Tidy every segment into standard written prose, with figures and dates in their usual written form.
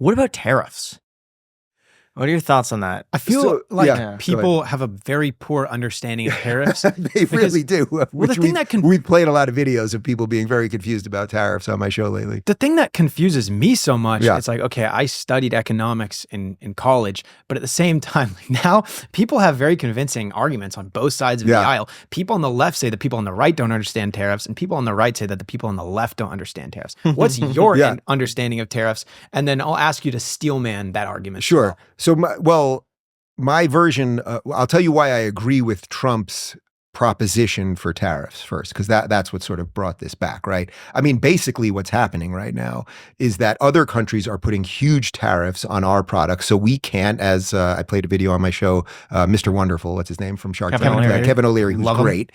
What about tariffs? What are your thoughts on that? I feel So, like yeah, people have a very poor understanding of tariffs. They really do. the thing that We've played a lot of videos of people being very confused about tariffs on my show lately. The thing that confuses me so much, Yeah. it's like, okay, I studied economics in college, but at the same time, like now people have very convincing arguments on both sides of the aisle. People on the left say that people on the right don't understand tariffs, and people on the right say that the people on the left don't understand tariffs. What's your understanding of tariffs? And then I'll ask you to steelman that argument. Sure. So, my version, I'll tell you why I agree with Trump's proposition for tariffs first, because that's what sort of brought this back, right? I mean, basically what's happening right now is that other countries are putting huge tariffs on our products. So we can't, as I played a video on my show, Mr. Wonderful, what's his name from Shark Tank? Kevin O'Leary, who's great.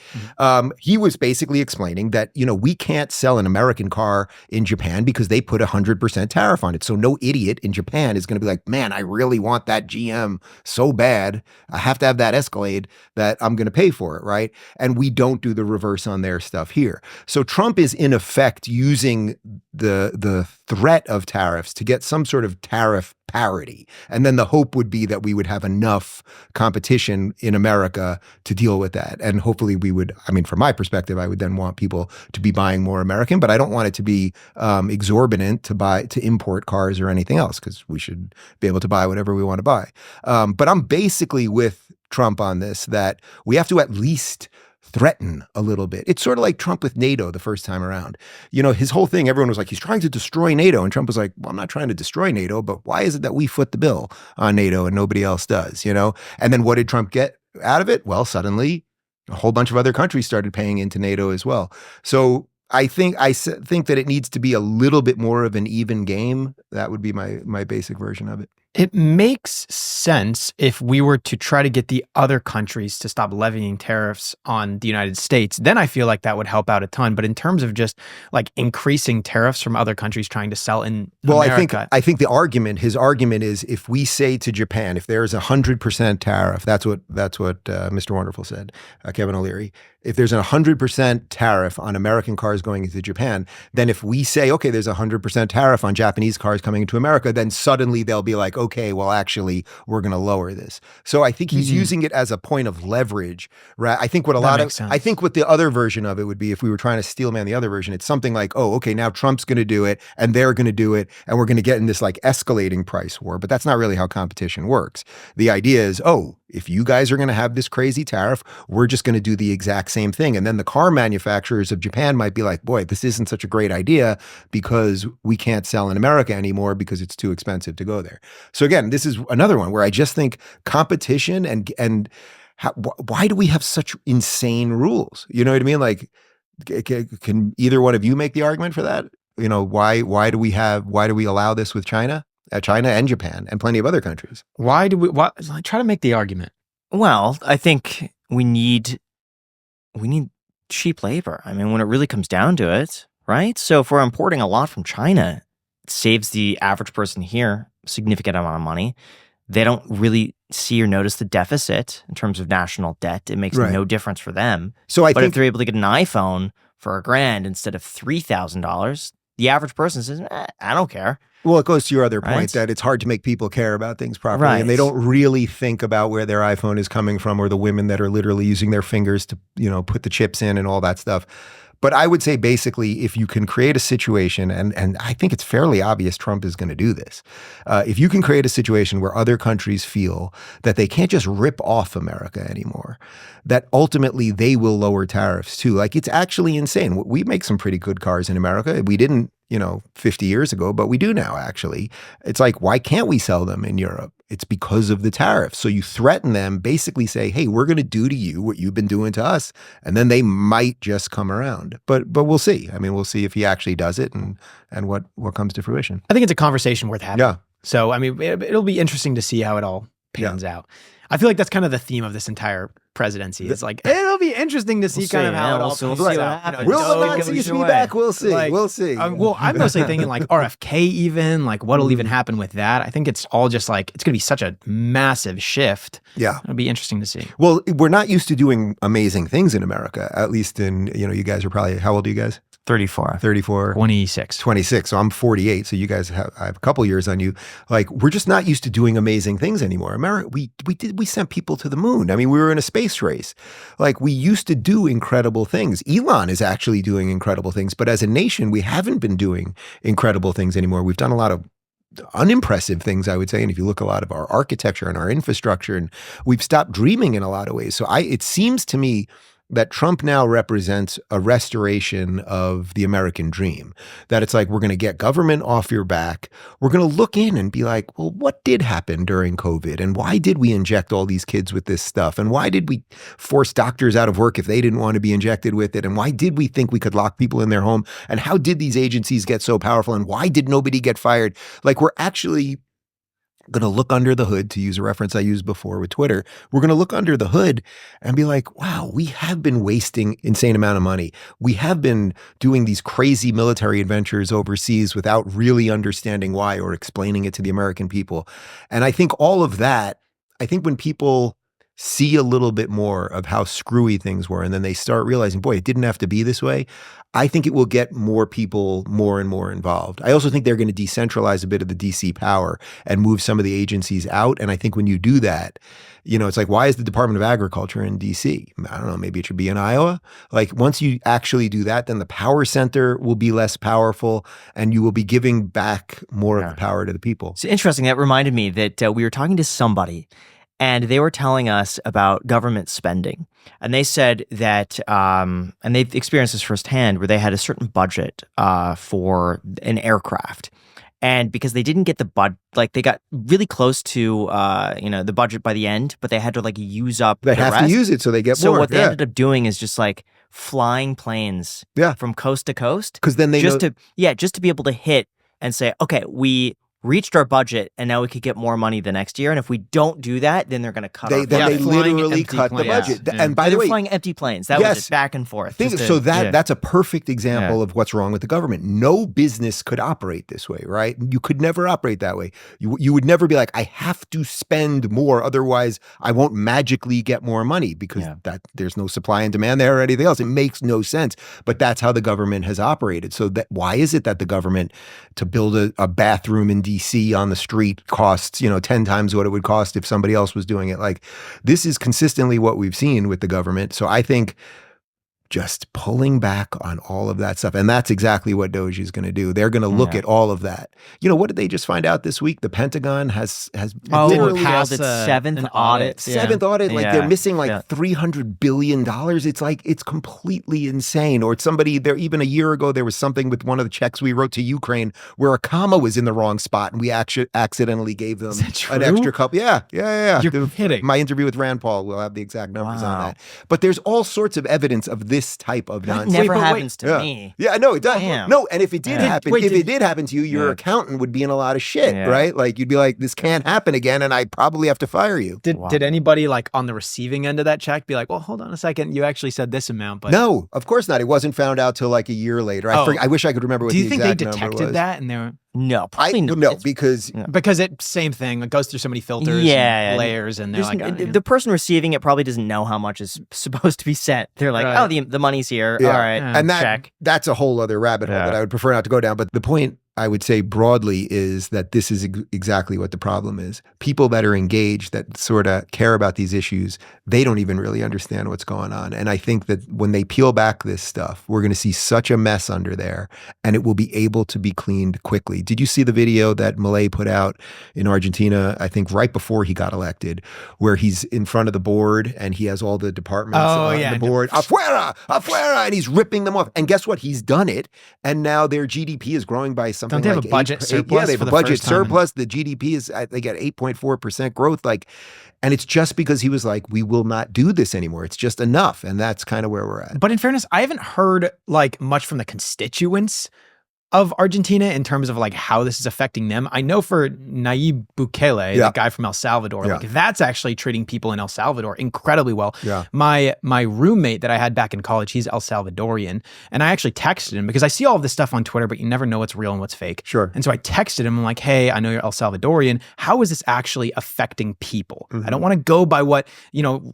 He was basically explaining that, we can't sell an American car in Japan because they put 100% tariff on it. So no idiot in Japan is going to be like, man, I really want that GM so bad. I have to have that Escalade that I'm going to pay for it, right? And we don't do the reverse on their stuff here. So Trump is in effect using the threat of tariffs to get some sort of tariff parity. And then the hope would be that we would have enough competition in America to deal with that. And hopefully we would, I mean, from my perspective, I would then want people to be buying more American, but I don't want it to be exorbitant to import cars or anything else, because we should be able to buy whatever we want to buy. But I'm basically with Trump on this, that we have to at least threaten a little bit. It's sort of like Trump with NATO the first time around. His whole thing, everyone was like, he's trying to destroy NATO. And Trump was like, well, I'm not trying to destroy NATO, but why is it that we foot the bill on NATO and nobody else does, And then what did Trump get out of it? Well, suddenly a whole bunch of other countries started paying into NATO as well. So I think that it needs to be a little bit more of an even game. That would be my basic version of it. It makes sense if we were to try to get the other countries to stop levying tariffs on the United States. Then I feel like that would help out a ton. But in terms of just like increasing tariffs from other countries trying to sell in America, I think his argument is, if we say to Japan, if there's 100% tariff, that's what Mr. Wonderful said, Kevin O'Leary. If there's a 100% tariff on American cars going into Japan, then if we say, okay, there's 100% tariff on Japanese cars coming into America, then suddenly they'll be like, okay, well, actually, we're going to lower this. So I think he's using it as a point of leverage, right? I think what the other version of it would be, if we were trying to steelman the other version, it's something like, oh, okay, now Trump's going to do it and they're going to do it, and we're going to get in this like escalating price war. But that's not really how competition works. The idea is, oh, if you guys are going to have this crazy tariff, we're just going to do the exact same thing. And then the car manufacturers of Japan might be like, boy, this isn't such a great idea because we can't sell in America anymore because it's too expensive to go there. So again, this is another one where I just think competition and why do we have such insane rules? You know what I mean? Like, can either one of you make the argument for that? Why do we allow this with China and Japan and plenty of other countries? Why try to make the argument? Well, I think we need cheap labor. I mean, when it really comes down to it, right? So if we're importing a lot from China, it saves the average person here a significant amount of money. They don't really see or notice the deficit in terms of national debt. It makes no difference for them. So but if they're able to get an iPhone for $1,000 instead of $3,000, the average person says, I don't care. Well, it goes to your other point that it's hard to make people care about things properly, and they don't really think about where their iPhone is coming from, or the women that are literally using their fingers to, put the chips in and all that stuff. But I would say basically, if you can create a situation, and I think it's fairly obvious Trump is going to do this, if you can create a situation where other countries feel that they can't just rip off America anymore, that ultimately they will lower tariffs too. Like, it's actually insane. We make some pretty good cars in America. We didn't, 50 years ago, but we do now, actually. It's like, why can't we sell them in Europe? It's because of the tariffs. So you threaten them, basically say, hey, we're going to do to you what you've been doing to us. And then they might just come around. But we'll see. I mean, we'll see if he actually does it and what comes to fruition. I think it's a conversation worth having. Yeah. So, I mean, it'll be interesting to see how it all pans out. I feel like that's kind of the theme of this entire presidency. It's like, it'll be interesting to see kind of how it all pans out. Will the Nazis be back? We'll see. We'll see. Well, I'm mostly thinking like RFK even, like what'll even happen with that. I think it's all just like, it's going to be such a massive shift. Yeah. It'll be interesting to see. Well, we're not used to doing amazing things in America, at least in, you guys are probably, how old are you guys? 34. 34. 26. 26. So I'm 48. So you guys I have a couple years on you. Like, we're just not used to doing amazing things anymore. America, we sent people to the moon. I mean, we were in a space race. Like, we used to do incredible things. Elon is actually doing incredible things, but as a nation, we haven't been doing incredible things anymore. We've done a lot of unimpressive things, I would say. And if you look a lot of our architecture and our infrastructure, and we've stopped dreaming in a lot of ways. So it seems to me that Trump now represents a restoration of the American dream, that it's like, we're going to get government off your back. We're going to look in and be like, well, what did happen during COVID? And why did we inject all these kids with this stuff? And why did we force doctors out of work if they didn't want to be injected with it? And why did we think we could lock people in their home? And how did these agencies get so powerful? And why did nobody get fired? Like, we're actually going to look under the hood, to use a reference I used before with Twitter. We're going to look under the hood and be like, wow, we have been wasting insane amount of money. We have been doing these crazy military adventures overseas without really understanding why or explaining it to the American people. And I think all of that, I think when people see a little bit more of how screwy things were, and then they start realizing, boy, it didn't have to be this way, I think it will get more people more and more involved. I also think they're going to decentralize a bit of the DC power and move some of the agencies out. And I think when you do that, it's like, why is the Department of Agriculture in DC? I don't know, maybe it should be in Iowa. Like, once you actually do that, then the power center will be less powerful and you will be giving back more of the power to the people. It's interesting. That reminded me that we were talking to somebody, and they were telling us about government spending. And they said that, and they've experienced this firsthand, where they had a certain budget for an aircraft. And because they didn't get the they got really close to, the budget by the end, but they had to use up They have to use it so they get more. So what they ended up doing is just flying planes from coast to coast. Because then they just to be able to hit and say, okay, we reached our budget and now we could get more money the next year. And if we don't do that, then they're going to cut our budget. They literally cut the budget. Yeah. And by the way, flying empty planes. That was just back and forth. That's a perfect example of what's wrong with the government. No business could operate this way, right? You could never operate that way. You would never be like, I have to spend more, otherwise I won't magically get more money, because there's no supply and demand there or anything else. It makes no sense. But that's how the government has operated. So why is it that the government, to build a bathroom in DC on the street, costs 10 times what it would cost if somebody else was doing it? Like, this is consistently what we've seen with the government. So I think just pulling back on all of that stuff, and that's exactly what DOGE is going to do. They're going to look at all of that. What did they just find out this week? The Pentagon has literally passed its seventh audit. Seventh audit. Like, they're missing $300 billion. It's like, it's completely insane. Or somebody there, even a year ago, there was something with one of the checks we wrote to Ukraine where a comma was in the wrong spot, and we accidentally gave them an extra couple. Yeah. You're kidding. My interview with Rand Paul will have the exact numbers on that. But there's all sorts of evidence of this type of nonsense. That never happens to me. Yeah, no, it does. Damn. No, and if it did happen, if it did happen to you, your accountant would be in a lot of shit, right? Like, you'd be like, this can't happen again, and I probably have to fire you. Did anybody on the receiving end of that check be like, well, hold on a second, you actually said this amount, but no, of course not. It wasn't found out till a year later. I wish I could remember what the exact number was. Do you think they detected that and they were? No, probably no, because it same thing. It goes through so many filters, and layers, and they're the person receiving it probably doesn't know how much is supposed to be sent. They're like, oh, the money's here. All right, and that's a whole other rabbit hole that I would prefer not to go down. But the point I would say broadly is that this is exactly what the problem is. People that are engaged, that sort of care about these issues, they don't even really understand what's going on. And I think that when they peel back this stuff, we're going to see such a mess under there, and it will be able to be cleaned quickly. Did you see the video that Milei put out in Argentina, I think right before he got elected, where he's in front of the board and he has all the departments on the board, afuera, afuera, and he's ripping them off. And guess what? He's done it. And now their GDP is growing by something. Don't they have a budget surplus? Yeah, they have a budget surplus. The GDP is, they get 8.4% growth. And it's just because he was like, we will not do this anymore. It's just enough. And that's kind of where we're at. But in fairness, I haven't heard much from the constituents of Argentina in terms of like how this is affecting them. I know for Nayib Bukele, the guy from El Salvador, like that's actually treating people in El Salvador incredibly well. Yeah. My roommate that I had back in college, he's El Salvadorian, and I actually texted him because I see all of this stuff on Twitter, but you never know what's real and what's fake. Sure. And so I texted him, I'm like, hey, I know you're El Salvadorian. How is this actually affecting people? I don't want to go by what,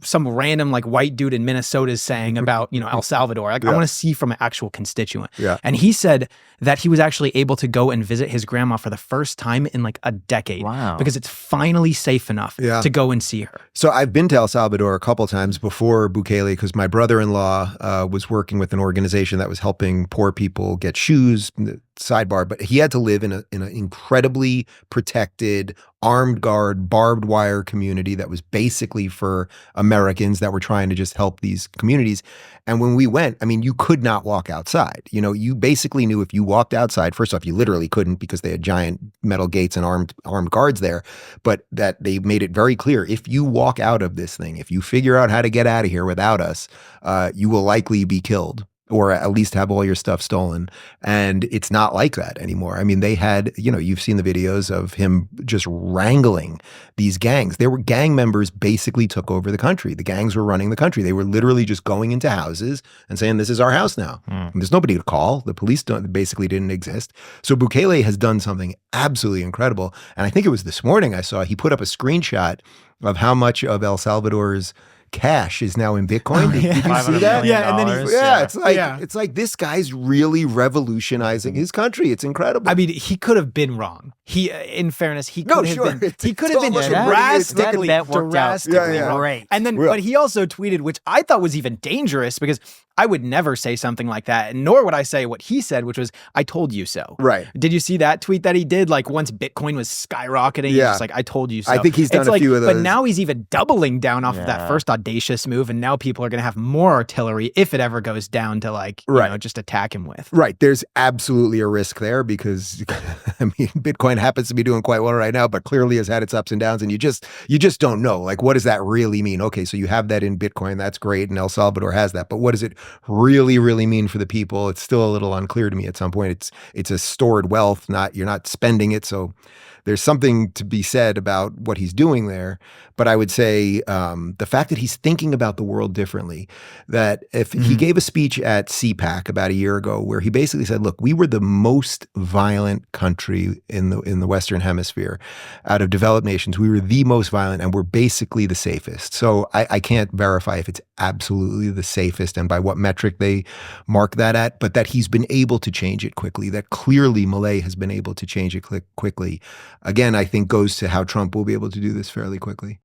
some random like white dude in Minnesota is saying about, El Salvador. Like I want to see from an actual constituent. Yeah. And he said that he was actually able to go and visit his grandma for the first time in like a decade. Wow. Because it's finally safe enough to go and see her. So I've been to El Salvador a couple times before Bukele because my brother-in-law was working with an organization that was helping poor people get shoes, sidebar, but he had to live in an incredibly protected, armed guard, barbed wire community that was basically for Americans that were trying to just help these communities. And when we went, I mean, you could not walk outside. You basically knew if you walked outside, first off, you literally couldn't because they had giant metal gates and armed guards there, but that they made it very clear, if you walk out of this thing, if you figure out how to get out of here without us, you will likely be killed, or at least have all your stuff stolen. And it's not like that anymore. I mean, they had, you've seen the videos of him just wrangling these gangs. There were gang members basically took over the country. The gangs were running the country. They were literally just going into houses and saying, this is our house now. And there's nobody to call. The police basically didn't exist. So Bukele has done something absolutely incredible. And I think it was this morning I saw, he put up a screenshot of how much of El Salvador's cash is now in Bitcoin. Did you see that? Yeah, and then It's like this guy's really revolutionizing his country. It's incredible. I mean, he could have been wrong. In fairness, he could have been. He could have been drastically. Great. And then, but he also tweeted, which I thought was even dangerous because I would never say something like that, nor would I say what he said, which was, I told you so. Right. Did you see that tweet that he did? Like once Bitcoin was skyrocketing, he's just like, I told you so. I think he's done a few of those. But now he's even doubling down off of that first audacious move, and now people are going to have more artillery if it ever goes down to like, just attack him with. Right. There's absolutely a risk there because, I mean, Bitcoin happens to be doing quite well right now, but clearly has had its ups and downs, and you just don't know. Like, what does that really mean? Okay, so you have that in Bitcoin, that's great, and El Salvador has that, but what does it really mean for the people? It's still a little unclear to me at some point. It's a stored wealth, you're not spending it. So there's something to be said about what he's doing there. But I would say the fact that he's thinking about the world differently, that if he gave a speech at CPAC about a year ago where he basically said, look, we were the most violent country in the Western Hemisphere out of developed nations. We were the most violent and we're basically the safest. So I can't verify if it's absolutely the safest and by what metric they mark that at, but that he's been able to change it quickly, that clearly Malay has been able to change it quickly. Again, I think goes to how Trump will be able to do this fairly quickly.